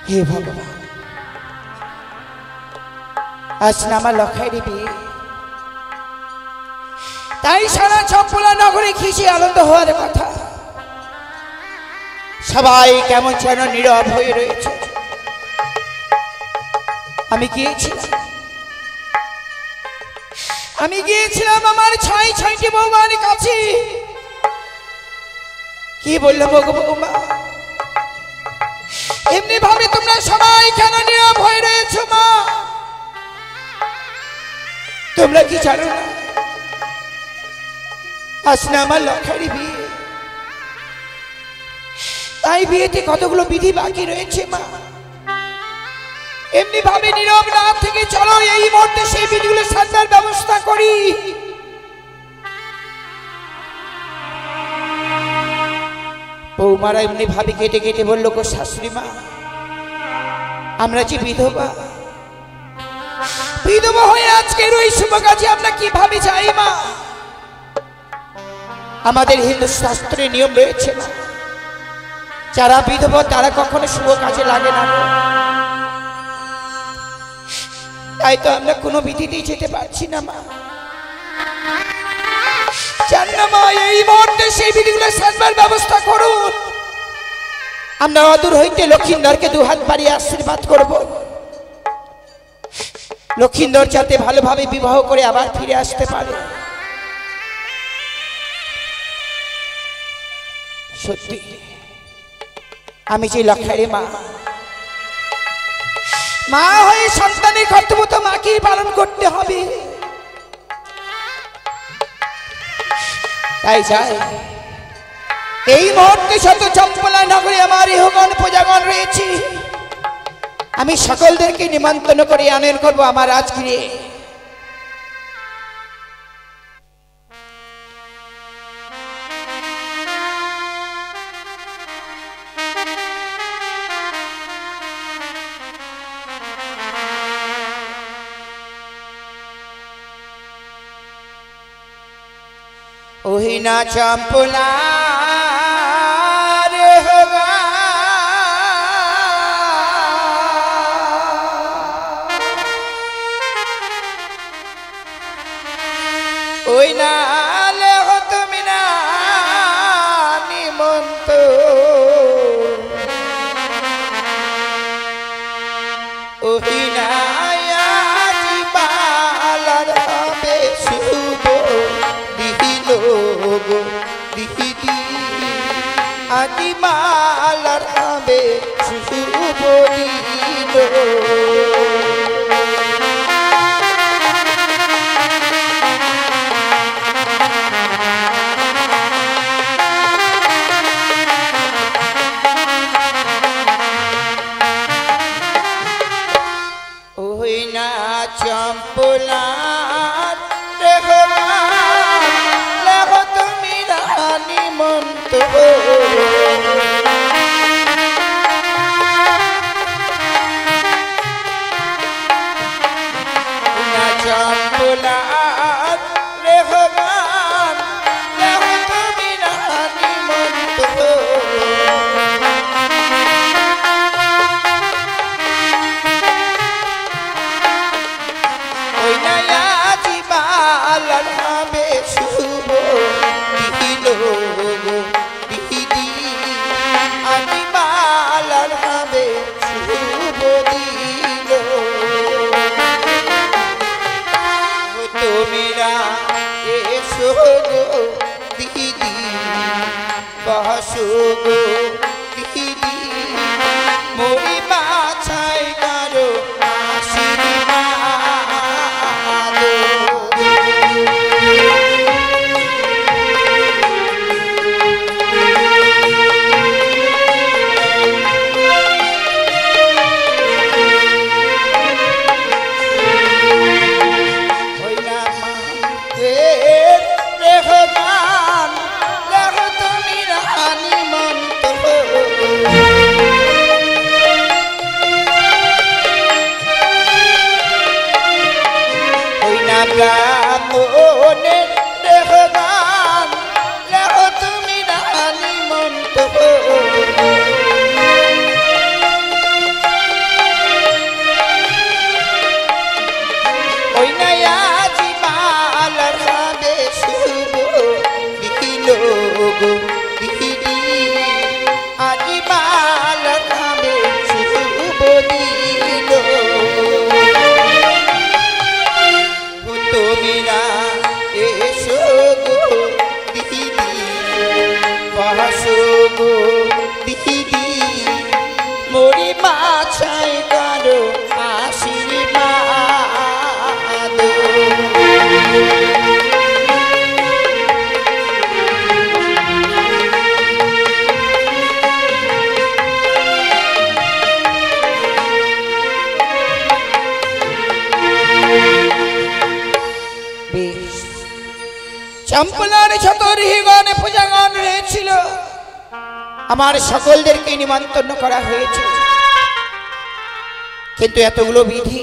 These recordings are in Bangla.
হে ভগবান, আজ না আমার লখাইয়ের বিয়ে, তাই সারা চম্পলা নগরে খিসে আনন্দ হওয়ার কথা। সবাই কেমন যেন নীরব হয়ে রয়েছে। আমি গিয়েছিলাম আমার ছয়টি বৌমার কাছে। কি বললাম গো বৌমা, এমনি ভাবে তোমরা সবাই কেন নীরব হয়ে রয়েছো? মা, তোমরা কি জানো না আজ না আমার লখাইয়ের বিয়ে, তাই বিয়েতে কতগুলো বিধি বাকি রয়েছে। মা, এমনি ভাবে নীরব না থেকে চলো এই মুহূর্তে সেই বিধিগুলো সাজার ব্যবস্থা করি। বৌমারা এমনি ভাবে কেটে কেটে বললো, গো শাশুড়ি মা, আমরা যে বিধবা হয়ে আজকের ওই শুভ কাজে আমরা কিভাবে যাই? মা, আমাদের হিন্দু শাস্ত্রে নিয়ম রয়েছে না, যারা বিধবা তারা কখনো শুভ কাজে লাগে না। তাই তো আমরা কোনো বিধিতেই যেতে পারছি না। মা, জান না মা, এই মুহূর্তে সেই বিধিগুলো সাজবার ব্যবস্থা করুন। আমরা অদূর হইতে লক্ষিন্দরকে দুহাত বাড়িয়ে আশীর্বাদ করব। লক্ষিন্দর যাতে ভালোভাবে বিবাহ করে আবার ফিরে আসতে পারে। সত্যি আমি যে লখাইয়ের মা হয়ে সন্তানের কর্তব্য তো মাকেই পালন করতে হবে। তাই যাই, এই মুহূর্তে শত চম্পলা নগরে আমার ইহগণ পূজাগণ রয়েছে, আমি সকলদেরকে নিমন্ত্রণ করে আনয়ন করবো আমার রাজগৃহে। ওহিনা চম্পলা রে হোগা, ওই নালে হো তুমি না নিমন্ত, ওহিনা জীবালার হবে শুভ আদি মালার হবে শুভ দিল। ওই না চম্পলা মোরি বাছাই কারো আশীর্বাদ। রেহমান লেহ তুমি রানী মন্ত গো দিদি মোরি মাছাই করো আশীর্বাদ চম্পলার ছতরহিগণ পূজাগণ রয়েছিল আমার সকলদেরকে নিমন্ত্রণ করা হয়েছে কিন্তু এতগুলো বিধি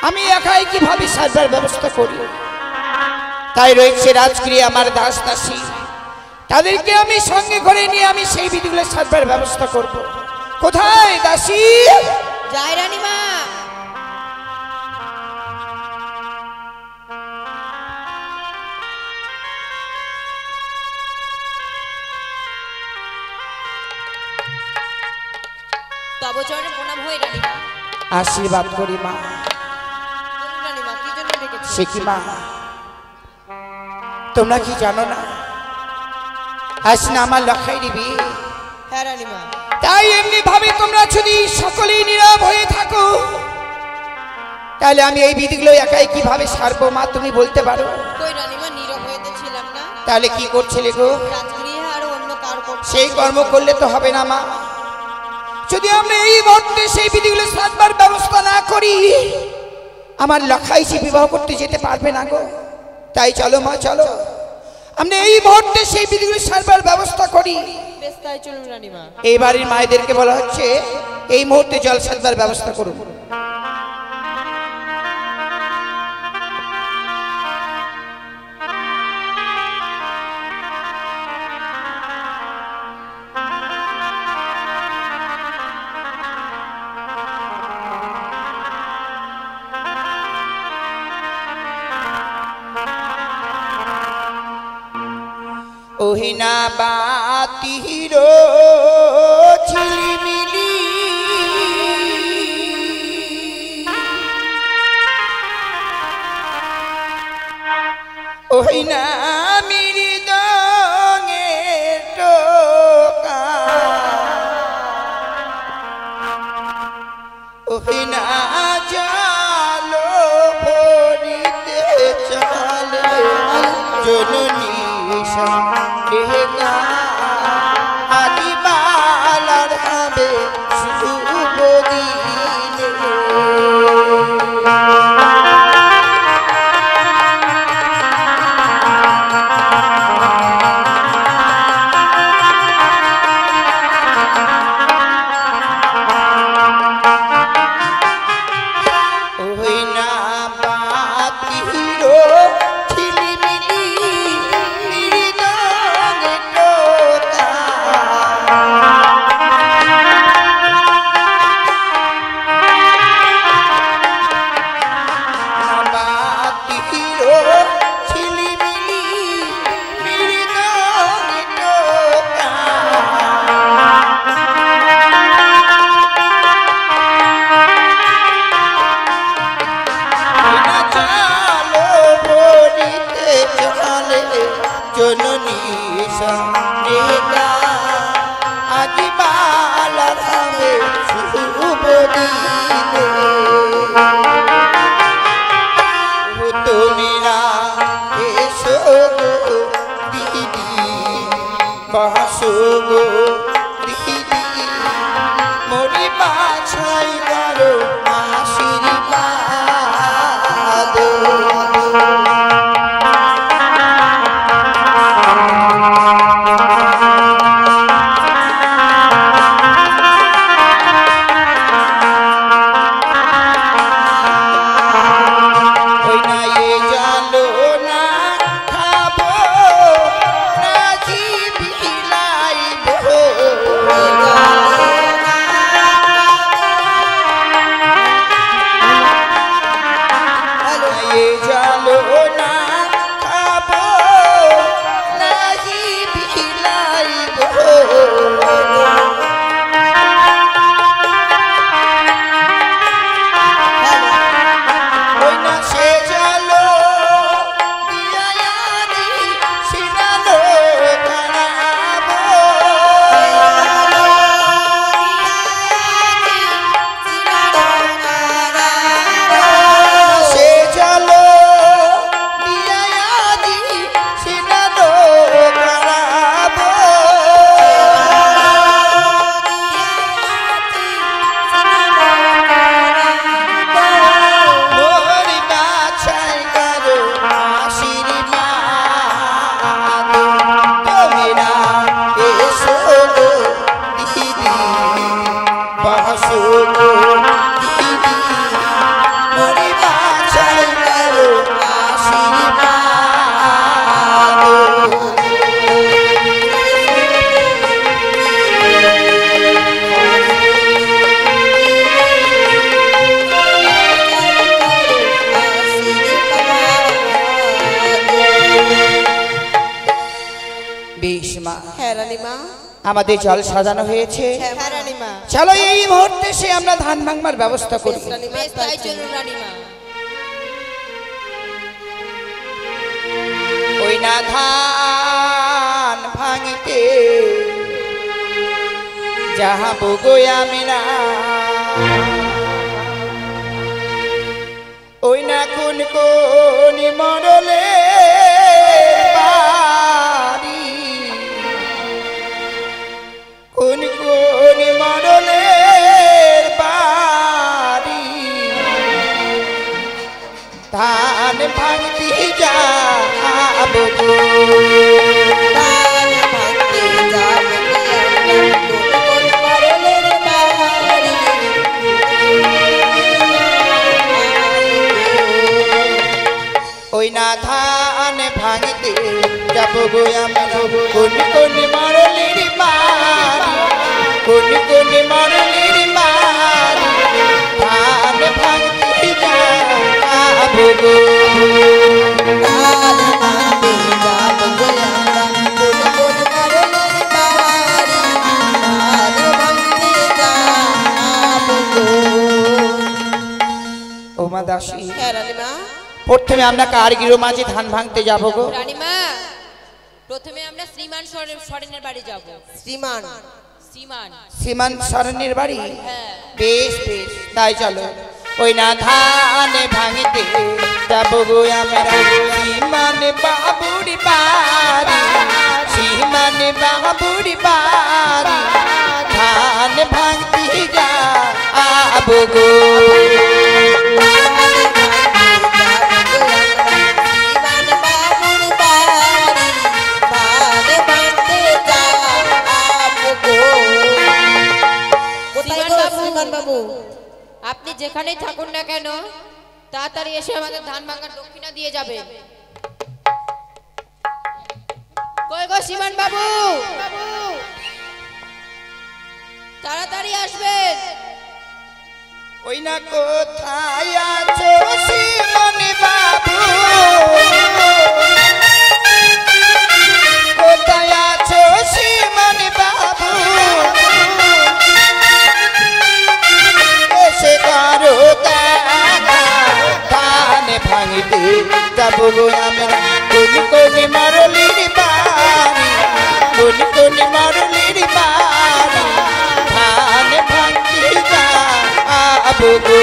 আমি একাই কিভাবে সাজবার ব্যবস্থা করি তাই রয়েছে রাজগৃহে আমার দাস দাসী তাদেরকে আমি সঙ্গে করে নিয়ে আমি সেই বিধিগুলো সাজবার ব্যবস্থা করব কোথায় দাসী জয় রানীমা তব চরণে প্রণাম হয় রানীমা আশীর্বাদ করি মা রানীমা কি জন্য ডেকেছো সে কি মা তোমরা কি জানো না আজ না আমার লখাই দিবি হ্যাঁ রানীমা তাই এমনি ভাবে তোমরা যদি সকলেই নীরব হয়ে থাকো তাহলে আমি এই বিধিগুলো একাই কিভাবে সারবো মা তুমি বলতে পারো কই রানীমা নীরব হয়ে তো ছিলাম না তাহলে কি করছিলে গো রাজগৃহে আর অন্য কার করতে সেই কর্ম করলে তো হবে না মা যদি আমরা এই মুহূর্তে সেই বিধিগুলো সারবার ব্যবস্থা না করি আমার লখাই সে বিবাহ করতে যেতে পারবে না গো তাই চলো মা চলো আমরা এই মুহূর্তে সেই বিধিগুলো সারবার ব্যবস্থা করি বেশ তাই চলুন রানীমা এই বাড়ির মায়েদেরকে বলা হচ্ছে এই মুহূর্তে জল সারবার ব্যবস্থা করুন ওহিনা বাতির ঝিলিমিলি ওহিনা মৃদঙ্গের টোকা ওহিনা জালো ভরিতে চলে জননী আদিবালার হবে শুভ দিনে ওই না বাতির ঝিলিমিলি জননী আদিবালার হবে শুভ দিনে তুমিরা এসো গো দিদি বাসো গো দিদি মরি বাছাই করো আশীর্বাদ রানীমা আমাদের জল সাজানো হয়েছে, হ্যাঁ রানীমা। চলো এই মুহূর্তে সে আমরা ধান ভাঙবার ব্যবস্থা করি। রানীমা বেশ তাই চলুন রানীমা। ওই না ধান ভাঙিতে যাহা বগোয়া মেলা, ওই না কোন কোন মরলে বাড়ি, কোন কোন মরলে বাড়ি ধান ভাঙতি যাব গো। ধান ভাঙতে যাব কোন মরলের বাড়ি। ওই না ধান ভাঙতে যাব গো আমরা, কোন কোন মরলির বাড়ি, কোন কোন মরলির বাড়ি ধান ভাঙতে যাব গো। ধান ভাঙতে যাব আমরা কোন মরলের বাড়ি। ধান ভাঙতে যাব গো। ও মা দাসী, হ্যাঁ রানীমা প্রথমে আমরা কার গৃহ মাঝে ধান ভাঙতে যাব গো? রানীমা প্রথমে আমরা শ্রীমান সরেনের বাড়ি যাব। শ্রীমান শ্রীমান শ্রীমান সরণের বাড়ি? হ্যাঁ বেশ বেশ, তাই চলো। ওই না ধান ভাঙতে যাব গো আমরা, শ্রীমান বাবুর বাড়ি, শ্রীমান বাবুর বাড়ি ধান ভাঙতে যাব গো। বাবু আপনি যেখানেই থাকুন না কেন তাড়াতাড়ি এসে আমাদের ধান ভাঙার দক্ষিণা দিয়ে যাবেন। কই গো শ্রীমান বাবু, তাড়াতাড়ি আসবেন। ওই না কোথায় আছো শ্রীমান বাবু, কোথায় আছো শ্রীমান বাবু, এসে করো দেখা, ধান ভাঙিতে যাব গো আমরা, কোন কোন মরলির বাড়ি, কোন কোন মরলির বাড়ি ধান ভাঙতে যাব গো।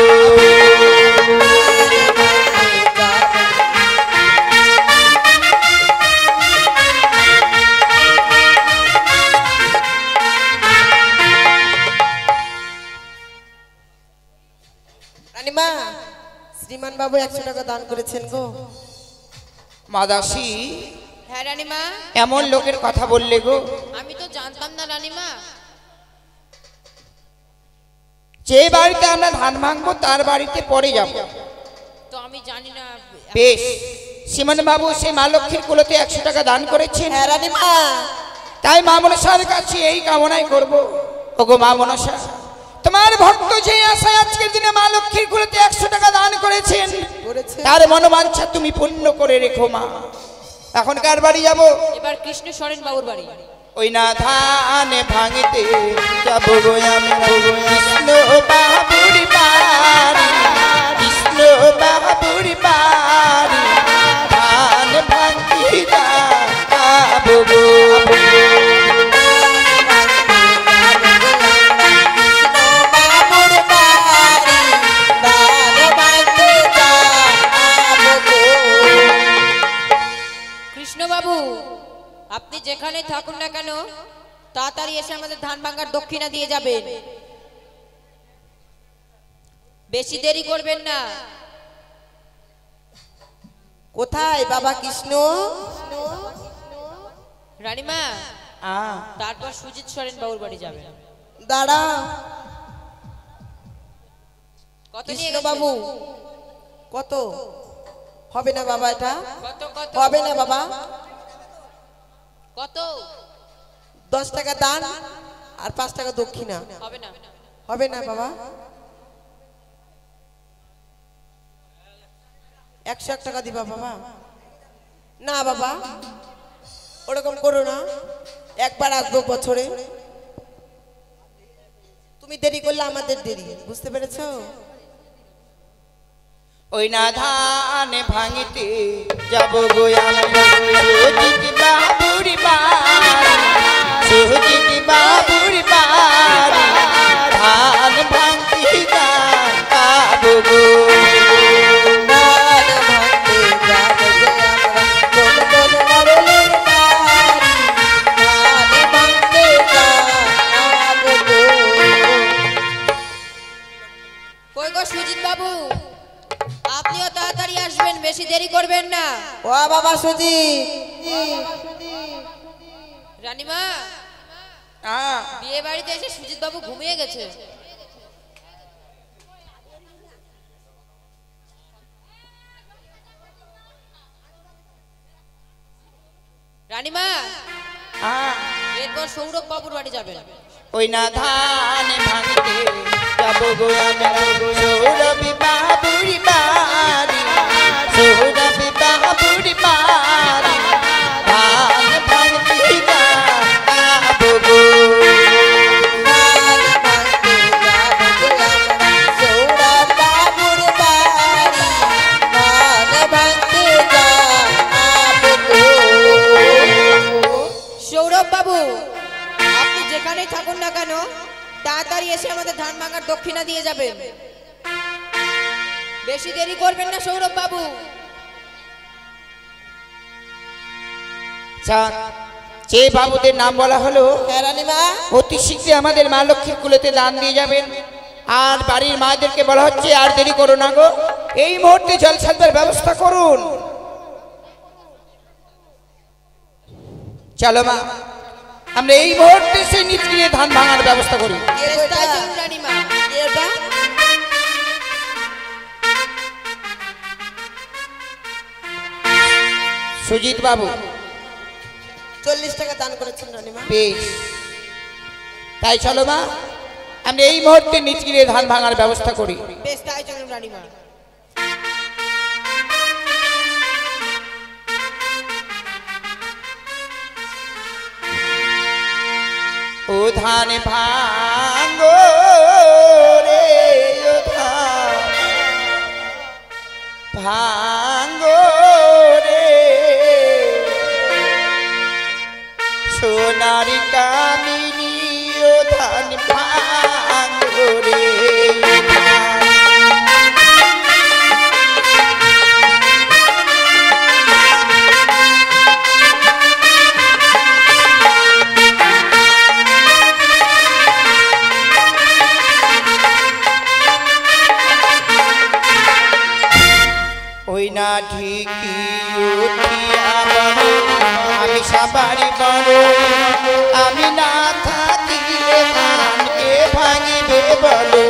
রানীমা শ্রীমান বাবু 100 টাকা দান করেছেন গো। মাদাসী, হ্যাঁ রানীমা। এমন লোকের কথা বললে গো? আমি তো জানতাম না রানীমা। যে বাড়িতে আমরা ধান ভাঙবো তার বাড়িতে পরে যাব। তো আমি জানি না। বেশ, শ্রীমান বাবু সে মা লক্ষ্মীর কুলতে 100 টাকা দান করেছেন, হ্যাঁ রানীমা তাই মা মনসার কাছে এই কামনাই করব। ওগো মা মনসা, তোমার ভক্ত যে আশায় আজকের দিনে মা লক্ষ্মীর কুলতে 100 টাকা দান করেছেন, তার মনোবাঞ্ছা তুমি পূর্ণ করে রেখো মা। এখন কার বাড়ি যাব? এবার কৃষ্ণ সরেন বাবুর বাড়ি। ওই না ধান ভাঙিতে যাব গো আমরা, কৃষ্ণ বাবুর বাড়ি, কৃষ্ণ বাবুর বাড়ি ধান ভাঙতে যাব গো। বাবুর বাড়ি ধান ভাঙতে যাব গো। কৃষ্ণ বাবু, আপনি যেখানে থাকুন না কেন তাড়াতাড়ি এসে আমাদের ধান ভাঙার দক্ষিণা দিয়ে যাবেন। বেশি দেরি করবেন না। কোথায় বাবা কৃষ্ণ? রানীমা তারপর সুজিত সরেন বাবুর বাড়ি যাবেন। দাঁড়া কত নিয়ে কৃষ্ণ গেছেন? বাবু কত হবে না বাবা? এটা কত কত হবে না বাবা। কত? 10 টাকা দান আর 5 টাকা দক্ষিণা। হবে না। হবে না বাবা। 101 টাকা দিবা বাবা? না বাবা ওরকম করো না, একবার আসবো বছরে, তুমি দেরি করলে আমাদের দেরি, বুঝতে পেরেছো? ওই না ধান ভাঙিতে যাব গো আমরা সুজিত বাবুর বাড়ি, সুজিত বাবুর বাড়ি ধান ভাঙতে যাব গো। ধান ভাঙতে যাব গো আমরা কোন কোন মরলের বাড়ি, ধান ভাঙতে যাব গো। কই গো সুজিত বাবু, আপনিও তাড়াতাড়ি আসবেন, বেশি দেরি করবেন না। ও বাবা সুজিত, রানীমা, বিয়ে বাড়িতে এসে সুজিত বাবু ঘুমিয়ে গেছে। রানীমা, এরপর সৌরভ বাবুর বাড়ি যাবেন। ওই না ধান ভাঙতে যাব গো আমরা সৌরভ বাবুর বাড়ি, সৌরভ বাবুর বাড়ি ধান ভাঙতে যাব গো। ধান ভাঙতে যাব গো আমরা সৌরভ বাবুর বাড়ি, ধান ভাঙতে যাব গো। সৌরভ বাবু, আপনি যেখানেই থাকুন না কেন তাড়াতাড়ি এসে আমাদের ধান ভাঙার দক্ষিণা দিয়ে যাবেন। বেশি দেরি করবেন না সৌরভ বাবু। যে বাবুদের নাম বলা হলো হ্যাঁ রানীমা, অতি শীঘ্রই আমাদের মা লক্ষ্মীর কুলেতে দান দিয়ে যাবেন। আর বাড়ির মায়েদেরকে বলা হচ্ছে আর দেরি করো না গো, এই মুহূর্তে জল ছাড়বার ব্যবস্থা করুন। চলো মা, আমরা এই মুহূর্তে সেই নিচে ধান ভাঙার ব্যবস্থা করি। তাই চলুন রানীমা। এটা সুজিত বাবু 40 টাকা দান করেছেন রানীমা। বেশ, তাই চলো মা, আমরা এই মুহূর্তে নিচে ধান ভাঙার ব্যবস্থা করি। বেশ, তাই চলুন রানীমা। ও ধান ভাঙো রে, ও ধান ভাঙো রে, সোনারি কামিনী ও ধান ভাঙো রে। ওই না ঢিকি উঠিয়া বলো আমি সাবারি বলো, আমি না থাকিলে ধানকে ভাঙিবে বলো।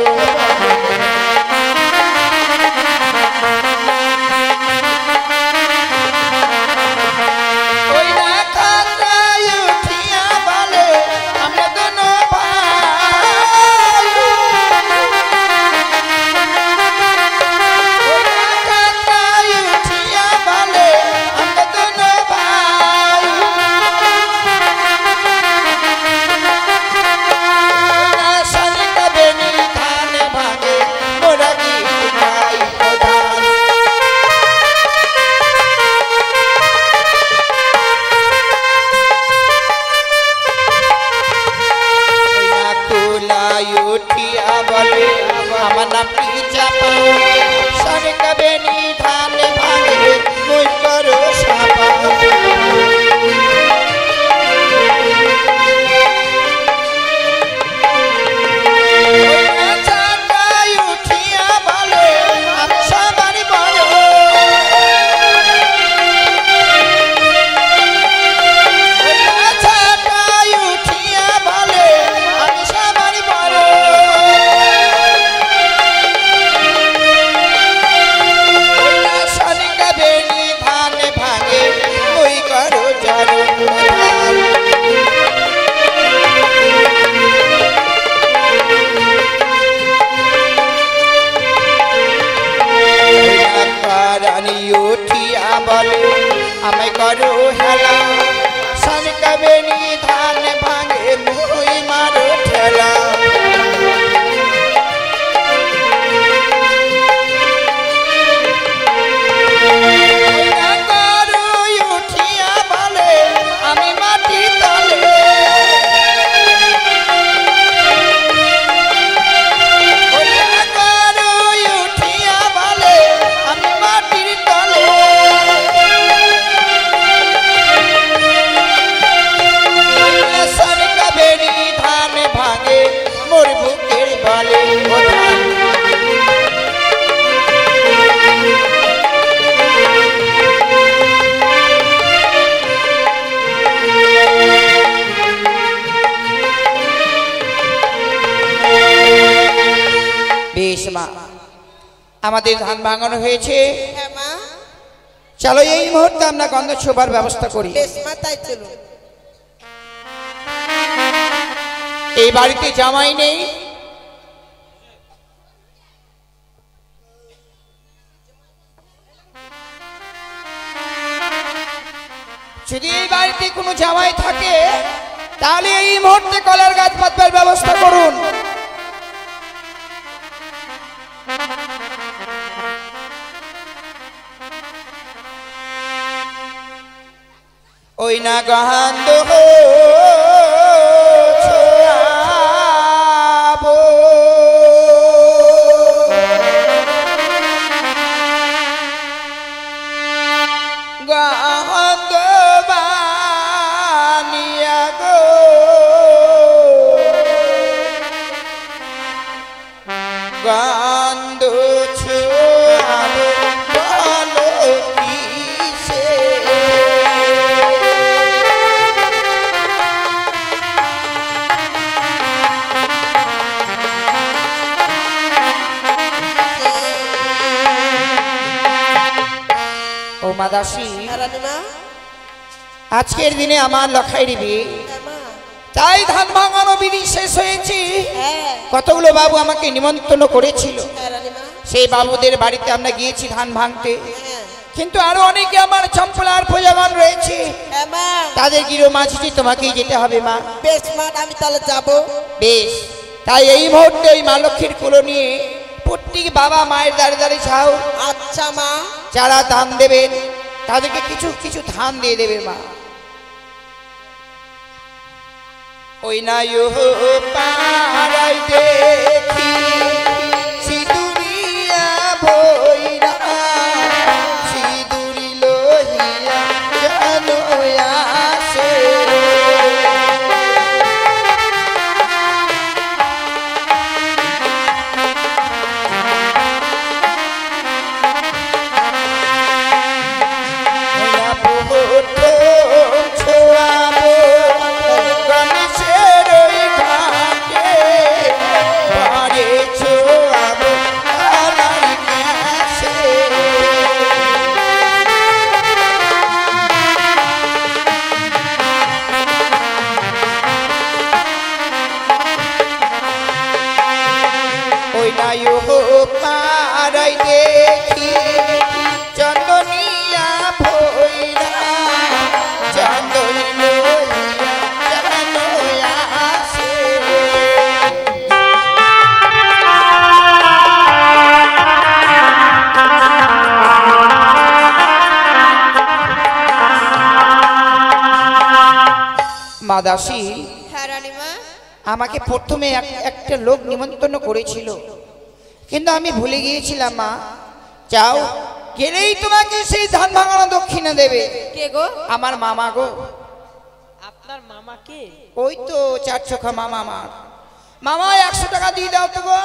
ওই না খাতায় উঠিয়া বলে আমরা দোনো ভাই, ওই না খাতায় উঠিয়া বলে আমরা দোনো ভাই, ওই না শালিকা বেনি ধান ভাঙে মোরা গীত গাই প্রধান। ওই না কুলায় উঠিয়া বলে আমার নাম পিচা পাও, শালিকা বেনি ধান ভাঙে মই করো সাপা। ওই না চাকায় উঠিয়া বলে আমি সাবারি বড়, ওই না চাকায় উঠিয়া বলে আমি সাবারি বড়। ওই না শালিকা বেনি ধান ভাঙে মই মা, আমাদের ধান ভাঙানো হয়েছে, হ্যাঁ মা, চলো এই মুহূর্তে আমরা গন্ধ ছোবার ব্যবস্থা করি। বেশ মা, তাই চলুন। এই বাড়িতে জামাই নেই, যদি এই বাড়িতে কোনো জামাই থাকে তাহলে এই মুহূর্তে কলার গাছ পাতবার ব্যবস্থা করুন। ওই না গন্ধ ছোঁয়াবো, গন্ধ বানিয়া গো, গন্ধ ছোঁয়াবো বলো কিসে। ও মাদাসী, হ্যাঁ রানীমা, আজকের দিনে আমার লখাইরি বিয়ে, হ্যাঁ মা, তাই ধান ভাঙানো বিধি শেষ হয়েছে। হ্যাঁ কতগুলো বাবু আমাকে নিমন্ত্রণ করেছিল, হ্যাঁ রানীমা, সেই বাবুদের বাড়িতে আমরা গিয়েছি ধান ভাঙতে। হ্যাঁ কিন্তু আরো অনেকে আমার চম্পলার প্রজাগণ রয়েছে, হ্যাঁ মা, তাদের গিরো মাঝিতে তোমাকেই যেতে হবে মা। বেশ মা, আমি তাহলে যাবো। বেশ, তাই এই মুহূর্তে ওই মা লক্ষ্মীর কুলো নিয়ে প্রত্যেক বাবা মায়ের দ্বারে দ্বারে যাও, আচ্ছা মা, যারা ধান দেবেন তাদেরকে কিছু কিছু ধান দিয়ে দেবে মা। ওই না পাড়াই দেখি সিঁদুরিয়া ভৈরা, সিঁদুরি লহিয়া জানো আসে। ছোয়াবো গণেশের ওই ঘাটে, বাড়ে ছোয়াবো আমার কাছে। ওই নাই পাড়াই দেখি চন্দনিয়া ভৈরা, চন্দন লইয়া জানো আসে। মাদাসী, হ্যাঁ রানীমা, আমাকে প্রথমে একটা লোক নিমন্ত্রণ করেছিল, কিন্তু আমি ভুলে গিয়েছিলাম মা। যাও, গেলেই তোমাকে সেই ধান ভাঙানো দক্ষিণা দেবে। কে গো? আমার মামা গো। আপনার মামা কে? ওই তো চার চোখা মামা আমার। মামা 100 টাকা দিয়ে দাও তো গো,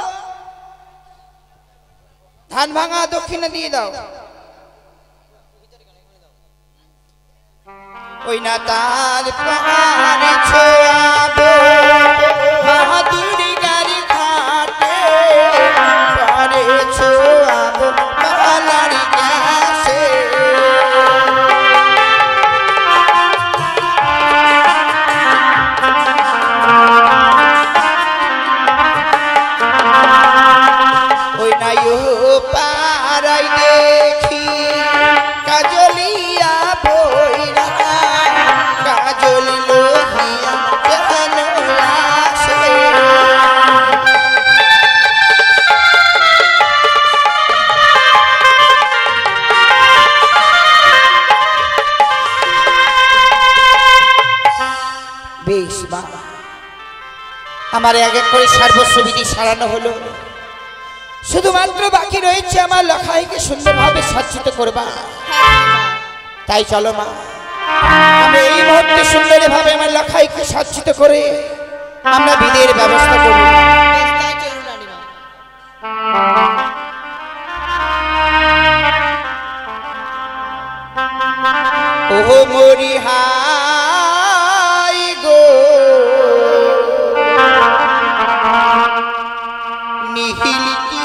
ধান ভাঙা দক্ষিণা দিয়ে দাও। ওই না তার পাহাড়ে ছোয়াবো বাহাদুরি গাড়ি ঘাটে, পারে ছোয়াবো বালারি কাছে। ওই নাই পাড়াই দেখি কাজলিয়া ভৈরা, কাজল লোহিয়া জানো আসে। বেশ মা, আমার এক এক করে সর্বস্ব বিধি সারানো হলো, শুধুমাত্র বাকি রয়েছে আমার লখাইকে সুন্দরভাবে সজ্জিত করবা। তাই চলো মা, আমি এই মুহূর্তে সুন্দরভাবে আমার লখাইকে সজ্জিত করে আমরা বিদের ব্যবস্থা করব। বেশ, তাই চলুন রানীমা। ও মরি হাই গো নিহিলিতি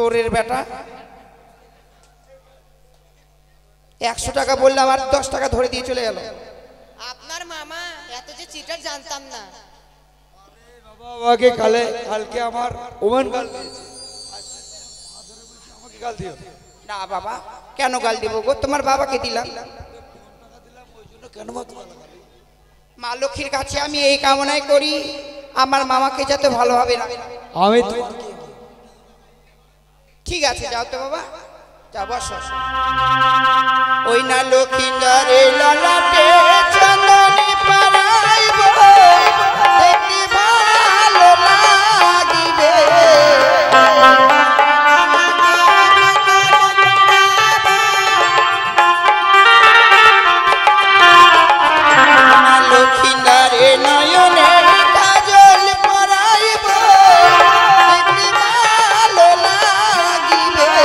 চোরের বেটা 100 টাকা বললাম আর 10 টাকা ধরে দিয়ে চলে গেল। আপনার মামা এত যে চিটার জানতাম না। বাবাকে কালকে আমার ওমান গাল দিয়েছে। আমাকে গাল দিও না বাবা। কেন গাল দিব গো? তোমার বাবাকে দিলাম। মা লক্ষ্মীর কাছে আমি এই কামনাই করি আমার মামাকে যাতে ভালোভাবে রাখে। আমি ঠিক আছে যাও তো বাবা, যাও বসো। ওই না লক্ষ্মীন্দরে ললাটে চন্দনে পরাইব, দেখতে ভালো লাগিবে। লক্ষ্মীন্দরে নয়নে কাজল পরাইব, দেখতে ভালো লাগিবে।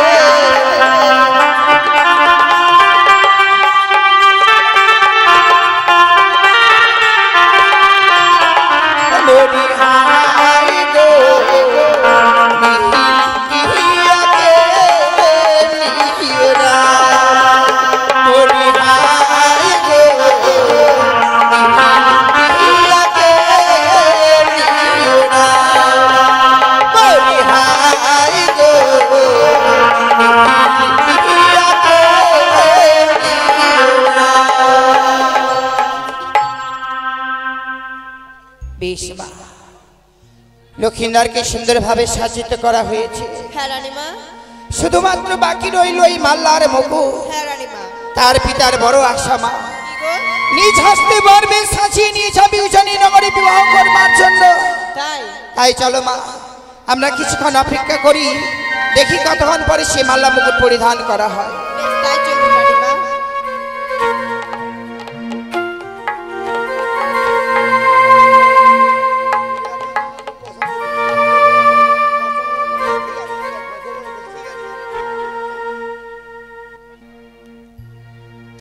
লক্ষ্মীন্দরকে সুন্দরভাবে সাজিত করা হয়েছে। হ্যাঁ রানীমা। শুধুমাত্র বাকি রইল এই মাল্লার মুকুট। হ্যাঁ রানীমা। তার পিতার বড় আশা মা কি গো? নিজ হস্তে বরবে সাজিয়ে নিয়ে যাবে উজানি নগরে বিবাহ করবার জন্য। তাই চলো মা, আমরা কিছুক্ষণ অপেক্ষা করি, দেখি কতক্ষণ পরে সে মাল্লা মুকুট পরিধান করা হয়।